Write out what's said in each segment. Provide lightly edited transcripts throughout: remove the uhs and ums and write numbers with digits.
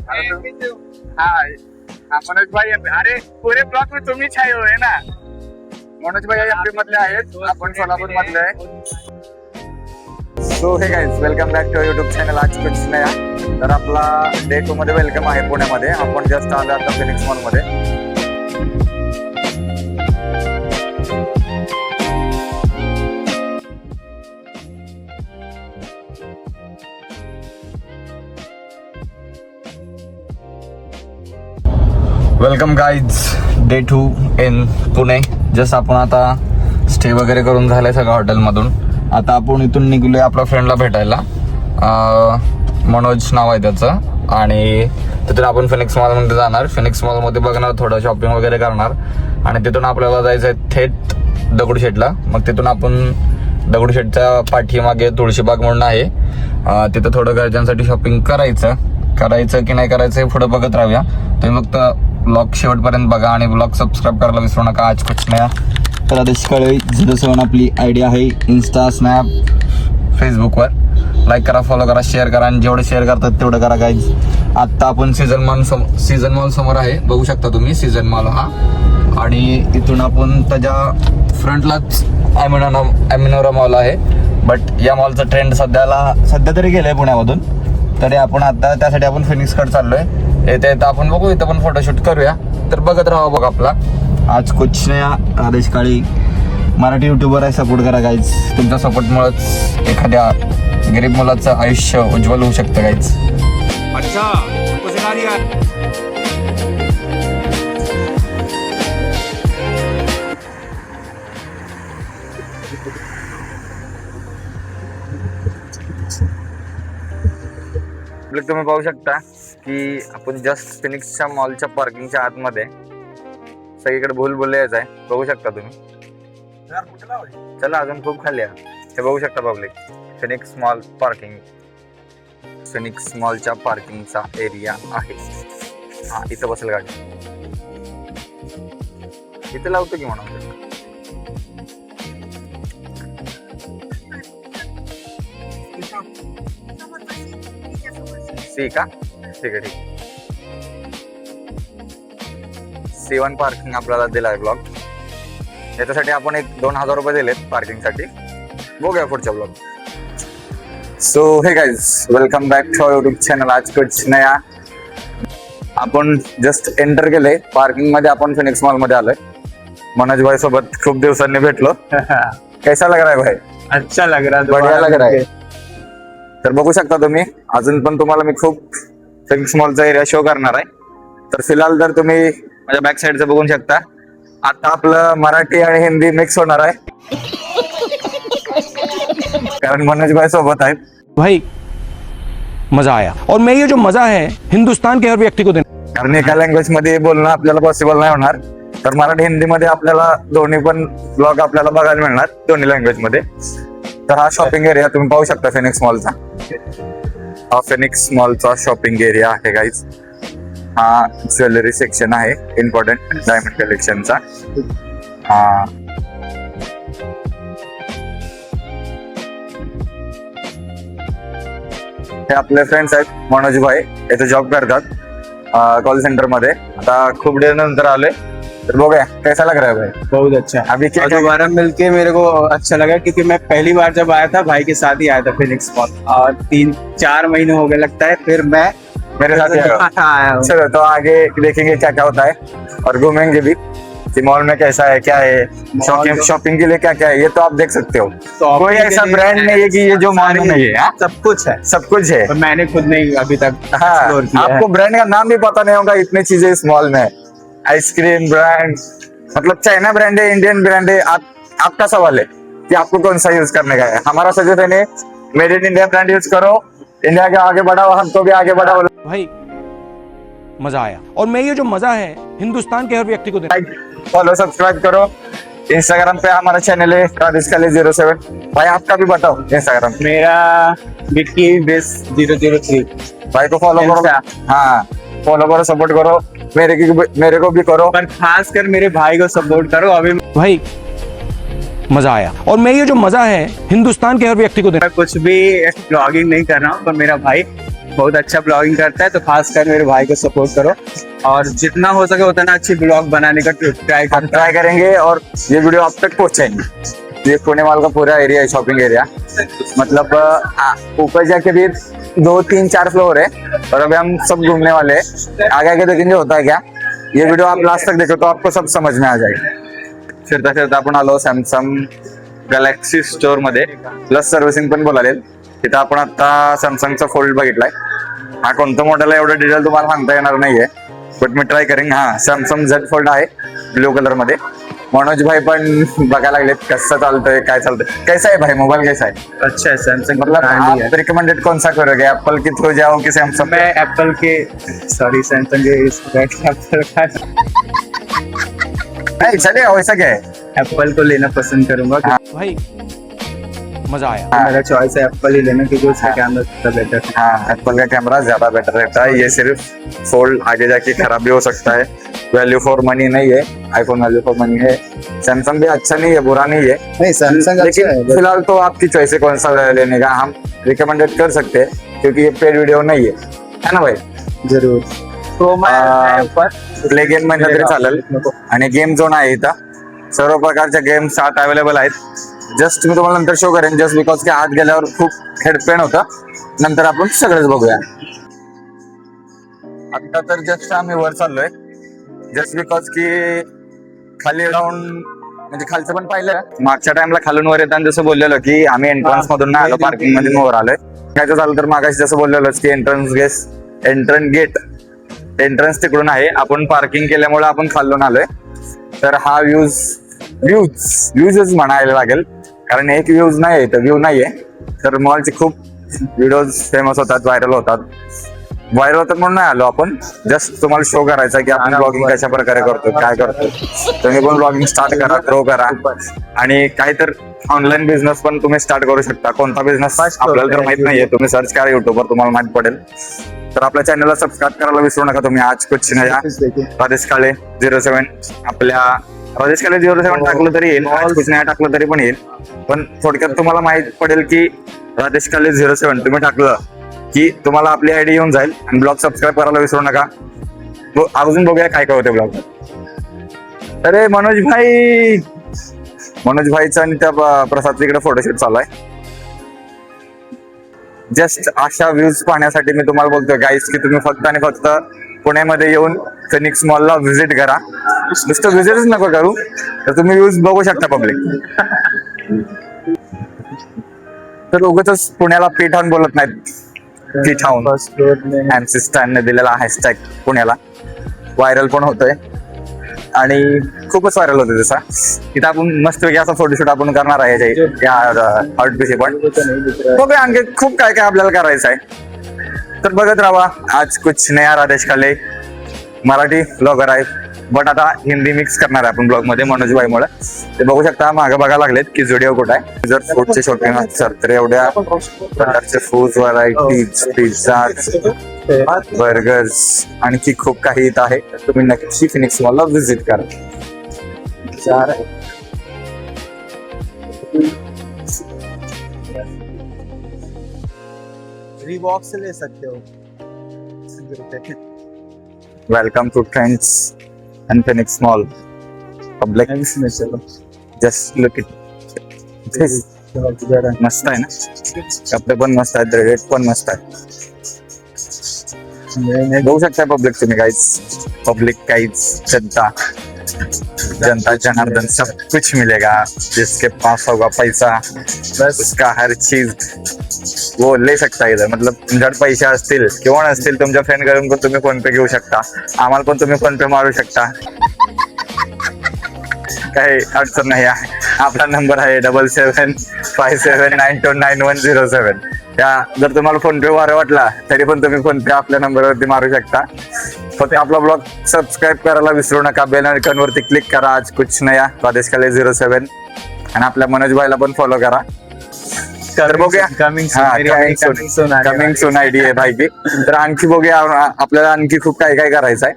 हाँ मनोज भाई अरे पूरे ब्लॉक में तुम्ही छाये हुए ना. मनोज भाई एमपी मधले आहेत, आपण सोलापूर मधले आहे. So hey guys, welcome back to YouTube channel. आज कुछ नया. तर आपला डे 2 मध्ये वेलकम आहे पुण्यामध्ये. आपण जस्ट आलो आता फिनिक्स मॉल मध्ये. Welcome guys, day 2 in Pune. Just आपण आता स्टे वगैरे करून झालंय सगळं हॉटेलमधून. आता आपण इथून निघलोय आपल्या फ्रेंडला भेटायला. मनोज नाव आहे त्याचं. आणि तिथून आपण फिनिक्स मॉलमध्ये जाणार. फिनिक्स मॉलमध्ये बघणार, थोडं शॉपिंग वगैरे करणार. आणि तिथून आपल्याला जायचं आहे थेट दगडूशेठला. मग तिथून आपण दगडूशेठच्या पाठीमागे तुळशीबाग म्हणून आहे, तिथं थोडं घरच्यांसाठी शॉपिंग करायचं की नाही करायचं हे पुढं बघत राहूया. तुम्ही फक्त ब्लॉग शेवटपर्यंत बघा आणि ब्लॉग सबस्क्राईब करायला विसरू नका. आज कुछ नया. तर आदेश कळवी 07 आपली आयडी आहे इन्स्टा, स्नॅप, फेसबुकवर. लाईक करा, फॉलो करा, शेअर करा. आणि जेवढं शेअर करतात तेवढं करा गाईज. आत्ता आपण सीझन मॉल समोर आहे, बघू शकता तुम्ही सीझन मॉल हा. आणि इथून आपण त्याच्या फ्रंटलाच ॲमिनोरा मॉल आहे. बट या मॉलचं ट्रेंड सध्या तरी गेलंय पुण्यामधून. तरी आपण आता त्यासाठी आपण फिनिक्सकडे चाललोय. येते आपण बघू, इथं पण फोटोशूट करूया. तर बघत राहा बघ आपला आज कुछ नया. आदेश काळी मराठी युट्यूबर आहे, सपोर्ट करा गाईज. तुमच्या सपोर्टमुळेच एखाद्या गरीब मुलाचं आयुष्य उज्ज्वल होऊ शकतं गाईज. अच्छा तुम्ही पाहू शकता की आपण जस्ट फिनिक्सच्या मॉलच्या पार्किंगच्या आतमध्ये. सगळीकडे भूलभुलैयाच आहे, बघू शकता तुम्ही. चला अजून खूप खाली आहे. हे बघू शकता public. Phoenix mall parking, Phoenix मॉलच्या पार्किंगचा एरिया आहे हा. इथं बसेल गाडी, इथं लावतो की म्हणून. सी का? ठीक आहे. C1 पार्किंग आपल्याला दिला आहे ब्लॉक. याच्यासाठी आपण 2,000 रुपये दिलेत पार्किंगसाठी. बघूया पुढच्या blog. So hey guys, welcome back to YouTube channel. आज कुछ नया. आपण जस्ट एंटर केले पार्किंग मध्ये. आपण फिनिक्स मॉल मध्ये आलोय. मनोज भाई सोबत खूप दिवसांनी भेटलो. कैसा लग रहा है भाई? अच्छा लग रहा है, बढ़िया लग रहा है. तर बघू शकता तुम्ही, अजून पण तुम्हाला मी खूप फिनिक्स मॉलचा एरिया शो करणार आहे. तर फिलहाल तर तुम्ही माझ्या बॅक साईडचं बघू शकता. आता आपलं मराठी आणि हिंदी मिक्स होणार आहे, कारण मनोज भाई सोबत आहेत. भाई मजा आया. और मैं ये जो मजा है हिंदुस्तान के हर व्यक्ति को देना. कारण एका लँग्वेज मध्ये बोलणं आपल्याला पॉसिबल नाही होणार. तर मराठी हिंदी मध्ये आपल्याला दोन्ही पण ब्लॉग आपल्याला बघायला मिळणार, दोन्ही लँग्वेज मध्ये. तर हा शॉपिंग एरिया तुम्ही पाहू शकता फिनिक्स मॉलचा. हा फिनिक्स मॉलचा शॉपिंग एरिया आहे गाईज. हा ज्वेलरी सेक्शन आहे, इम्पॉर्टंट डायमंड कलेक्शनचा. हा हे आपले फ्रेंड्स आहेत, मनोज भाई. इथे जॉब करतात कॉल सेंटर मध्ये. आता खूप डे नंतर आले. तर बघूया कैसा लग रहा है भाई? बहुत अच्छा. अभी क्या दोबारा मिलके मेरे को अच्छा लगा, क्योंकि मैं पहली बार जब आया था भाई के साथ ही आया था फिनिक्स मॉल, और 3-4 महीने हो गए लगता है. फिर मैं मेरे साथ आया हूँ. चलो तो आगे देखेंगे क्या क्या होता है और घूमेंगे भी कि मॉल में कैसा है, क्या है, शॉपिंग के लिए क्या क्या है, ये तो आप देख सकते हो. कोई ऐसा ब्रांड नहीं है कि ये जो मालूम नहीं है. सब कुछ है, सब कुछ है. तो मैंने खुद नहीं अभी तक हाँ, एक्सप्लोर किया है. आपको ब्रांड का नाम भी पता नहीं होगा, इतनी चीजें इस मॉल में. आइसक्रीम ब्रांड, मतलब चाइना ब्रांड है, इंडियन ब्रांड है. आपका सवाल है कि आपको कौन सा यूज करने का है. हमारा सजेशन है made in India brand use करो. इंडिया के आगे बढ़ाओ, हमको भी आगे बढ़ाओ. भाई मजा आया. और मैं ये जो मजा है हिंदुस्तान के हर व्यक्ति को देना. लाइक, फॉलो, सब्सक्राइब करो. इंस्टाग्राम पे हमारा चैनल है राधिकाले 07. भाई आपका भी बताओ इंस्टाग्राम. मेरा विक्की बेस 003. भाई को फॉलो करो. हाँ, फॉलो करो, सपोर्ट करो. मेरे को भी करो. पर खासकर मेरे भाई को सपोर्ट करो. अभी भाई मजा आया. और मैं ये जो मजा है हिंदुस्तान के हर व्यक्ति को देना. मैं कुछ भी ब्लॉगिंग नहीं कर रहा हूँ, पर मेरा भाई बहुत अच्छा ब्लॉगिंग करता है, तो खासकर मेरे भाई को सपोर्ट करो और जितना हो सके उतना अच्छी ब्लॉग बनाने का ट्राई हम ट्राई करेंगे और ये वीडियो आप तक पहुंचाएंगे। ये पुणे माल का पूरा एरिया है, शॉपिंग एरिया, मतलब ऊपर जाके भी 2 3 4 फ्लोर है और अभी हम सब घूमने वाले हैं। आगे आगे देखेंगे होता है क्या। ये वीडियो आप लास्ट तक देखो तो आपको सब समझ में आ जाएगा। फिरता फिरता आपण आलो सॅमसंग गॅलेक्सी स्टोर मध्ये, प्लस सर्व्हिसिंग पण बोलाले। तिथं आपण आता सॅमसंगचा फोल्ड बघितलाय। हा कोणतं मॉडेल आहे एवढं डिटेल तुम्हाला सांगता येणार नाहीये, बट मी ट्राय करेन। हा सॅमसंग Z फोल्ड आहे ब्लू कलर मध्ये। मनोज भाई पण बघायला लागलेत कसं चालतंय काय चालतंय। कैसा है भाई मोबाइल, कैसा है? अच्छा है सैमसंग, मतलब आप रिकमेंडेड कौन सा करोगे, एप्पल के थ्रू जाओ कि सैमसंग? मैं एप्पल के सॉरी सैमसंग के एप्पल का नहीं चलेगा, वैसा क्या है? एप्पल को लेना पसंद करूंगा क्योंकि भाई मजा आया। मेरा चॉइस है एप्पल ही लेना क्योंकि उसका कैमरा ज्यादा बेटर है। हाँ एप्पल का कैमरा ज्यादा बेटर रहता है। ये सिर्फ फोल्ड आगे जाके खराब भी हो सकता है, वैल्यू फॉर मनी नहीं है। आईफोन वैल्यू फॉर मनी है। सैमसंग भी अच्छा नहीं है, बुरा नहीं है, नहीं सैमसंग अच्छा है लेकिन फिलहाल तो आपकी चॉइस है कौन सा लेने का। हम रिकमेंडेड कर सकते हैं क्योंकि ये पेड वीडियो नहीं है ना भाई? जरूर। तो मैं प्ले गेम म्हणलं तरी चालेल आणि गेम झोन आहे इथं, सर्व प्रकारच्या गेम्स आत अवेलेबल आहेत। जस्ट मी तुम्हाला नंतर शो करेन, जस्ट बिकॉज की आत गेल्यावर खूप हेड पेन होतं, नंतर आपण सगळंच बघूया। आता तर जस्ट आम्ही वर चाललोय, जस्ट बिकॉज की खाली राहून म्हणजे खालचं पण पाहिलं। मागच्या टाइमला खालून वर येताना जसं बोललेलो की आम्ही एंट्रन्स मधून नाही आलो, पार्किंग मधून वर आलोय। काय झालं तर मागाशी जसं बोललेलो की एंट्रन्स तिकडून आहे, आपण पार्किंग केल्यामुळे आपण खालून आलोय। तर हा व्ह्यूजच म्हणायला लागेल, कारण एक व्ह्यूज नाही तर व्ह्यू नाहीये। तर मॉलचे खूप व्हिडिओज फेमस होतात, व्हायरल होतात म्हणून नाही आलो आपण, जस्ट तुम्हाला शो करायचा की आपण ब्लॉगिंग कशा प्रकारे करतो, काय करतो। तुम्ही पण ब्लॉगिंग स्टार्ट करा, ग्रो करा आणि काहीतर ऑनलाईन बिझनेस पण तुम्ही स्टार्ट करू शकता। कोणता बिझनेस आपल्याला तर माहित नाहीये, तुम्ही सर्च करा युट्यूबवर, तुम्हाला माहित पडेल। तर आपल्या चॅनलला सबस्क्राईब करायला विसरू नका तुम्ही। आज कुछ नया राजेश काळे 07, आपल्या राजेश काळे 07 टाकलं तरी येईल, आज कुछ नया टाकलं तरी पण येईल। पण थोडक्यात तुम्हाला माहित पडेल की राजेश काळे 07 तुम्ही टाकलं की तुम्हाला आपली आयडी येऊन जाईल आणि ब्लॉग सबस्क्राईब करायला विसरू नका। अजून बघूया काय काय होते ब्लॉग। अरे मनोज भाईचा आणि त्या प्रसादच्या इकडे फोटोशूट चालू आहे। जस्ट अशा व्ह्यूज पाहण्यासाठी मी तुम्हाला बोलतोय गाईस की तुम्ही फक्त आणि फक्त पुण्यामध्ये येऊन फिनिक्स मॉलला व्हिजिट करा। नुसतं व्हिजिटच नको करू तर तुम्ही व्ह्यूज बघू शकता पब्लिक। तर उगाचच पुण्याला पीठाऊन बोलत नाहीत, पीठाऊन MC स्टॅनने दिलेला हॅशटॅग पुण्याला व्हायरल पण होतोय आणि खूपच व्हायरल होते तसा। तिथं आपण मस्तपैकी असा फोटोशूट आपण करणार आहे या आउटपिशी पण बघूया, आणखी खूप काय काय आपल्याला करायचं आहे। तर बघत राहा आज कुछ नया राजेश काळे, मराठी ब्लॉगर आहे बट आता हिंदी मिक्स करणार आहे आपण ब्लॉग मध्ये मनोज भाईमुळे। ते बघू शकता मागे बघायला लागलेत की जुडिओ कुठं आहे। जर फूडचे शॉपिंग असतात तर एवढ्या प्रकारचे फूड व्हरायटीज, पिझ्झा, बर्गर्स आणखी खूप काही इथं आहे। तुम्ही नक्की फिनिक्स मॉलला व्हिजिट करा। रीबॉक से ले सकते हो। Welcome to Trends and Phoenix mall public. Just look it, मस्त आहे ना, कपडे पण मस्त आहेत, रेट पण मस्त आहे। बघू शकता पब्लिक तुम्ही गाइस, पब्लिक गाइस, जनता जनार्दन सब कुछ मिलेगा। जिसके पास होगा पैसा उसका हर चीज वो ले सकता है इधर। मतलब तुमच्याकडे पैसे असतील किंवा नसतील, तुमच्या फ्रेंड कडून पण तुम्ही फोन पे घेऊ शकता, आम्हाला पण तुम्ही फोन पे मारू शकता, काही अडचण नाही आहे। आपला नंबर आहे 7757929107। त्या जर तुम्हाला फोन पे वारा वाटला तरी पण तुम्ही फोन पे आपल्या नंबरवरती मारू शकता। फक्त आपला ब्लॉग सबस्क्राईब करायला विसरू नका, बेल आयकॉन वरती क्लिक करा। आज कुछ नया राजेश काळे 07 आणि आपल्या मनोज भाईला पण फॉलो करा। तर बघूया कमिंग सून आयडी आहे भाई की। तर आणखी बघूया आपल्याला आणखी खूप काय काय करायचं आहे।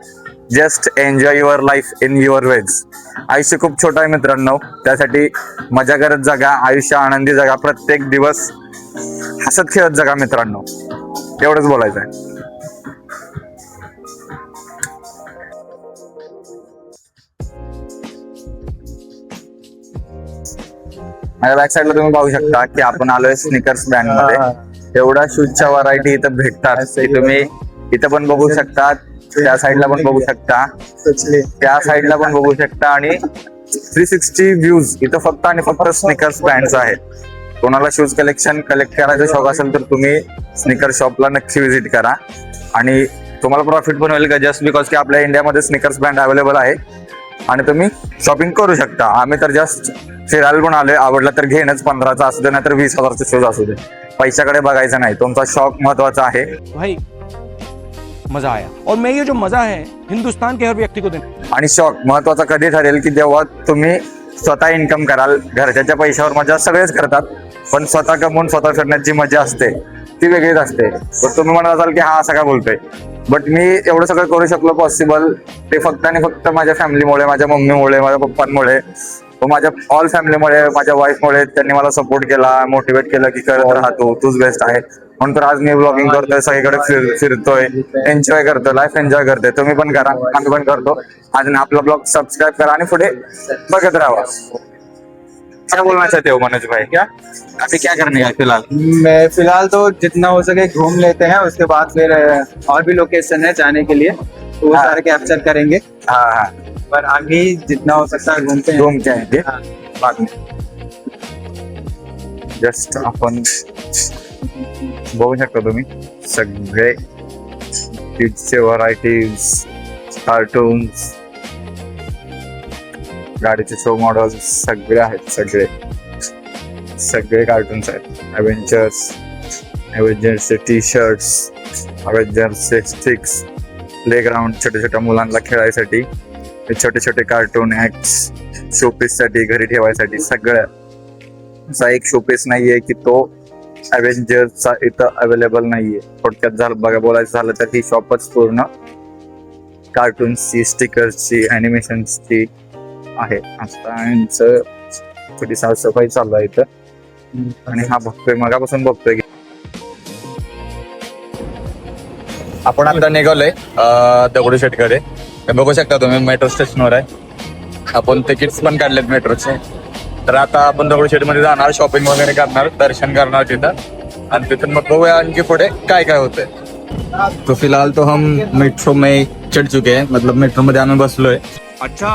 Just enjoy your life in your ways. आयुष्य खूप छोटं आहे मित्रांनो, त्यासाठी मजा करत जगा, आयुष्य आनंदी जगा, प्रत्येक दिवस हसत खेळत जगा मित्रांनो। एवढंच बोलायचं आहे. माझ्या बॅक साईडला तुम्ही पाहू शकता की आपण आलोय स्निकर्स ब्रँड मध्ये. एवढा शूजच्या व्हरायटी इथं भेटतात की तुम्ही इथं पण बघू शकता, त्या साईडला पण बघू शकता, त्या साईडला पण बघू शकता. आणि 360 व्ह्यूज इथं फक्त आणि फक्त स्निकर्स ब्रँडचं आहे. कोणाला शूज कलेक्शन कलेक्ट करायचा शौक असेल तर तुम्ही स्निकर शॉपला नक्की व्हिजिट करा आणि तुम्हाला प्रॉफिट पण होईल का, जस्ट बिकॉज की आपल्या इंडियामध्ये स्निकर्स ब्रँड अवेलेबल आहे आणि तुम्ही शॉपिंग करू शकता. आम्ही तर जस्ट फिरायला पण आलोय, आवडला तर घेणंच. 15चा असू दे नाही तर 20,000चे शूज असू दे, पैशाकडे बघायचं नाही. तुमचा शॉक महत्वाचा आहे. भाई मजा आया और मैं ये जो मजा है हिंदुस्तान के हर व्यक्ति को देना. आणि शॉक महत्वाचा कधी ठरेल की जेव्हा तुम्ही स्वतः इन्कम कराल. घरच्याच्या पैशावर मजा सगळेच करतात, पण स्वतः कमवून स्वतः फिरण्याची मजा असते ती वेगळीच असते. तर तुम्ही म्हणत असाल की हा असा काय बोलतोय, बट मी एवढं सगळं करू शकलो पॉसिबल ते फक्त आणि फक्त माझ्या फॅमिलीमुळे, माझ्या मम्मीमुळे, माझ्या पप्पांमुळे, माझ्या ऑल फॅमिलीमुळे, माझ्या वाईफमुळे. त्यांनी मला सपोर्ट केला, मोटिवेट केलं की करत राहतो, तूच बेस्ट आहे. म्हणून तर आज मी ब्लॉगिंग करतोय, सगळीकडे फिरतोय, एन्जॉय करतोय, लाईफ एन्जॉय करतोय. तुम्ही पण करा, आम्ही पण करतो. आणि आपला ब्लॉग सबस्क्राईब करा आणि पुढे बघत राहा. क्या बोलना चाहते हो मनोज भाई? क्या अभी क्या करने का फिलहाल? मैं फिलहाल तो जितना हो सके घूम लेते हैं, उसके बाद फिर और भी लोकेशन है जाने के लिए, तो वो हाँ। सारे कैप्चर करेंगे. हाँ हाँ, पर अभी जितना हो सकता है घूमते हैं. घूम के आएंगे हाँ. बाद में. जस्ट आपण बघू शकता तुम्ही सगळे किड्सचे व्हरायटीज, कार्टून्स, गाडीचे शो मॉडेल्स सगळे आहेत. सगळे कार्टून्स आहेत. अव्हेंजर्सचे टी शर्ट्स, अव्हेंजर्सचे स्टिक्स, प्लेग्राऊंड छोट्या छोट्या मुलांना खेळायसाठी, छोटे छोटे कार्टून ऍक्ट्स, शोपीस साठी, घरी ठेवायसाठी. सगळं असा एक शोपीस नाहीये की तो अव्हेंजर्सचा इथं अवेलेबल नाहीये. थोडक्यात झालं बघा, बोलायचं झालं तर ही शॉपच पूर्ण कार्टून्सची, स्टिकर्सची, अॅनिमेशन्सची आहे. आता यांचं थोडी साफसफाई चालू आहे इथं. आणि हा बघतोय, मगापासून बघतोय की आपण आता निघालोय दगडूशेठकडे. बघू शकता तुम्ही मेट्रो स्टेशनवर आहे. आपण तिकीट्स पण काढलेत मेट्रोचे. तर आता आपण दगडूशेठ मध्ये जाणार, शॉपिंग वगैरे करणार, दर्शन करणार तिथं, आणि तिथून मग बघूया आणखी पुढे काय काय होतंय. तो फिलहाल तो हम मेट्रो में चढ़ चुके हैं, मतलब मेट्रो मध्ये आम्ही बसलोय. अच्छा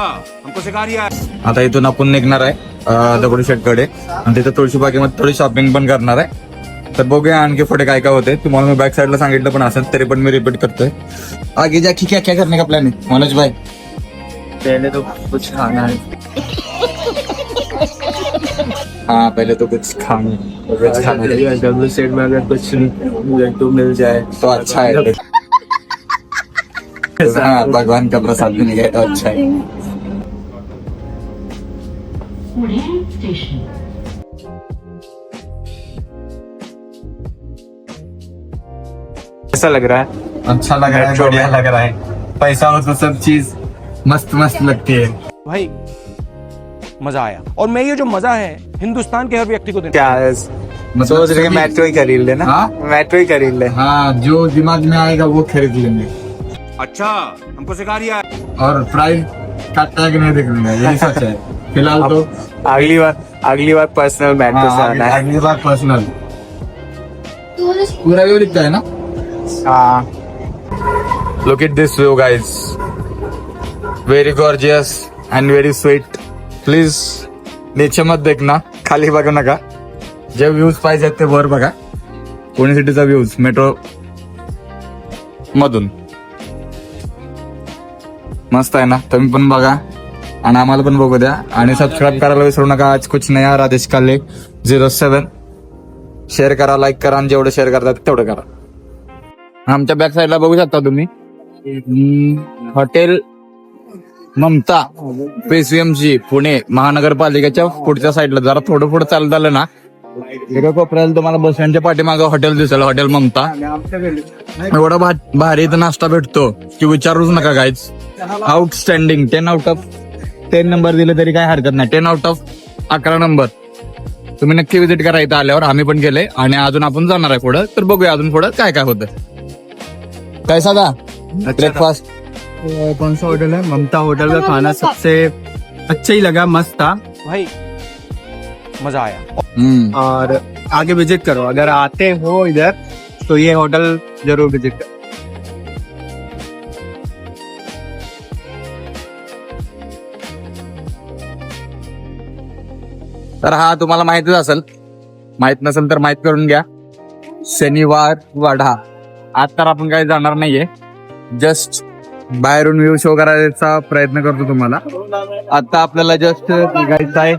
हमको सिखा रिया है. आता इथून आपण निघणार आहे दगडूशेठकडे, आणि तिथं तुळशीबागेमध्ये थोडी शॉपिंग पण करणार आहे. तर बघूया आणखी पुढे काय काय होते. तुम्हाला मी बॅक साईडला सांगितलं पण असेल, तरी पण मी रिपीट करतोय. आगे जाके क्या क्या करने का प्लान है मनोज भाई? पहले तो कुछ खाना है. हाँ, पहले तो कुछ खाना डब्ल्यू सेट में अगर कुछ लड्डू मिल जाए तो अच्छा है. हाँ, भगवान का प्रसाद भी नहीं गया तो अच्छा है. कैसा लग रहा है? अच्छा लग रहा है, बढ़िया लग रहा है. पैसा हो तो सब चीज मस्त मस्त लगती है. भाई मजा आया और मैं ये जो मजा है हिंदुस्तान के हर व्यक्ति को देना. क्या है? सोच रहे मेट्रो ही खरीद लेना. हाँ? मेट्रो ही खरीद ले. हाँ, जो दिमाग में आएगा वो खरीद लेंगे. अच्छा हमको सिखा रिया है. और प्राइस का टैग नहीं देख लेंगे, यही सच है. फिलहाल तो अगली बार पर्सनल मेट्रो से आना है. अगली बार पर्सनल पूरा व्यू लिखता है ना. हाँ. Look at this view guys, very gorgeous and very sweet. Please नीचे मत देखना, खाली बघू नका. जे व्ह्यूज पाहिजे ते वर बघा. पुणे सिटीचा व्ह्यूज मेट्रो मधून मस्त आहे ना. तुम्ही पण बघा आणि आम्हाला पण बघू द्या, आणि सबस्क्राईब करायला विसरू नका. आज कुछ नया राजेश काले 07 शेअर करा, लाईक करा, आणि जेवढं शेअर करतात तेवढं करा. आमच्या बॅक साईडला बघू शकता तुम्ही हॉटेल ममता PCMC पुणे महानगरपालिकेच्या पुढच्या साईडला जरा थोडं पुढे चालत आलं ना, एका कोपऱ्याला तुम्हाला बस स्टँडच्या पाठीमागं हॉटेल दिसेल, हॉटेल ममता. एवढा भारी इथं नाश्ता भेटतो की विचारूच नका guys. Outstanding. 10 out of 10 number दिले तरी काय हरकत नाही. 10 आउट ऑफ 11 नंबर. तुम्ही नक्की व्हिजिट करा इथं आल्यावर. आम्ही पण गेले आणि अजून आपण जाणार आहे पुढं. तर बघूया अजून पुढं काय काय होतं. काय साधा ब्रेकफास्ट. कौन सा होटल है? ममता होटल का खाना सबसे अच्छा ही लगा, मस्त था. भाई मजा आया. और आगे विजिट करो, अगर आते हो इधर तो ये होटल जरूर विजिट करो. तर हा तुम्हाला माहितीच असेल, माहित नसेल तर माहित करून घ्या. शनिवार वाडा. आज तर आपण काही जाणार नाहीये, जस्ट बाहेरून व्ह्यू शो करायचा प्रयत्न करतो तुम्हाला. आता आपल्याला जस्ट निघायचं आहे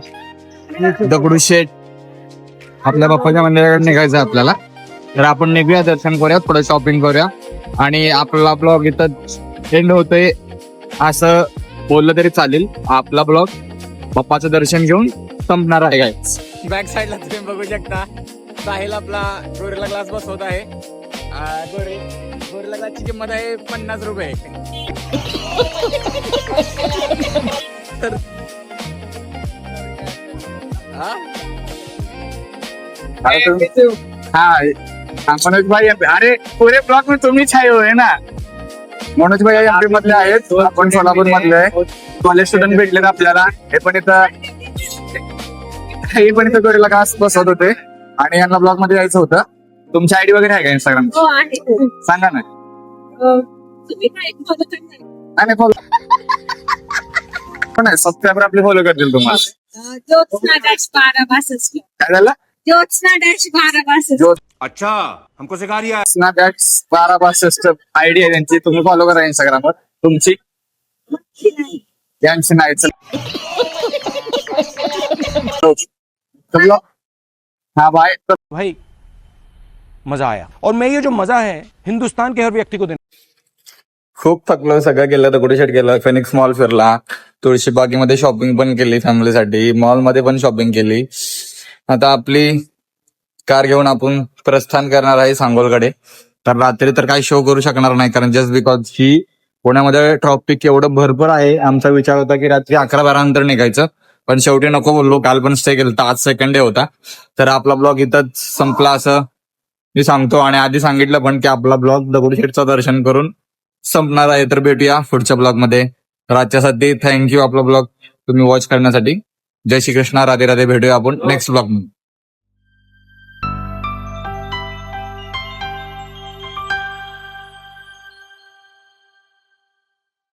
दगडूशेठ, आपल्या बाप्पाच्या मंदिराकडे निघायचं आहे आपल्याला. तर आपण निघूया, दर्शन करूया, थोडं शॉपिंग करूया आणि आपला ब्लॉग इथं एंड होतोय असं बोललं तरी चालेल. आपला ब्लॉग बाप्पाचं दर्शन घेऊन संपणार आहे. गाईस बॅक साईडला तुम्ही बघू शकता, साहिल आपला गोरेला ग्लास बसवत आहे. गोरेला ग्लासची किंमत आहे 50 रुपये. तर मनोज भाई, अरे पुरे ब्लॉग में तुम्ही छाये हुए ना. मनोज भाई एमपी मधले आहेत, आपण सोलापूर मधले आहे. कॉलेज स्टुडंट भेटले आपल्याला. हे पण इथं गोरेला ग्लास बसवत होते आणि यांना ब्लॉग मध्ये यायचं होतं. तुमची आयडी वगैरे आहे का इंस्टाग्राम? हो आहे. सांगा ना. तुम्ही काय follow करताय? आणि फॉलो पण सबस्क्रायबर आपले फॉलो करतील तुम्हाला. ज्योत्स्ना डॅश 1262. काय झालं? ज्योत्स्ना डॅश 1262. अच्छा हमको सिखा दिया. स्नॅपचॅट 1262 आयडी आहे त्यांची, तुम्ही फॉलो करा इंस्टाग्रामवर. तुमची यांची नाही. हाँ भाई. भाई मजा आया. और मैं ये जो मजा है हिंदुस्तान के हर व्यक्ति को देना. खूप थकलो, सगळं केलं, दगडूशेठ गेलं, फिनिक्स मॉल फिरला, तुळशीबागेमध्ये शॉपिंग पण केली फॅमिलीसाठी, मॉलमध्ये पण शॉपिंग केली. आता आपली कार घेऊन आपण प्रस्थान करणार आहे सांगोलकडे. तर रात्री तर काही शो करू शकणार नाही, कारण जस्ट बिकॉज ही पुण्यामध्ये ट्रॉफिक एवढं भरपूर आहे. आमचा विचार होता की रात्री 11-12 नंतर निघायचं, पण शेवटी नको बोललो. काल पण स्टे केलं, तर आज सेकंड डे होता. तर आपला ब्लॉग इथंच संपला असं मी सांगतो. आणि आधी सांगितलं पण की आपला ब्लॉग दगडूशेठचं दर्शन करून संपणार आहे. तर भेटूया पुढच्या ब्लॉगमध्ये. तर आजच्यासाठी थँक्यू आपला ब्लॉग तुम्ही वॉच करण्यासाठी. जय श्री कृष्ण, राधे राधे. भेटूया आपण नेक्स्ट ब्लॉग मध्ये.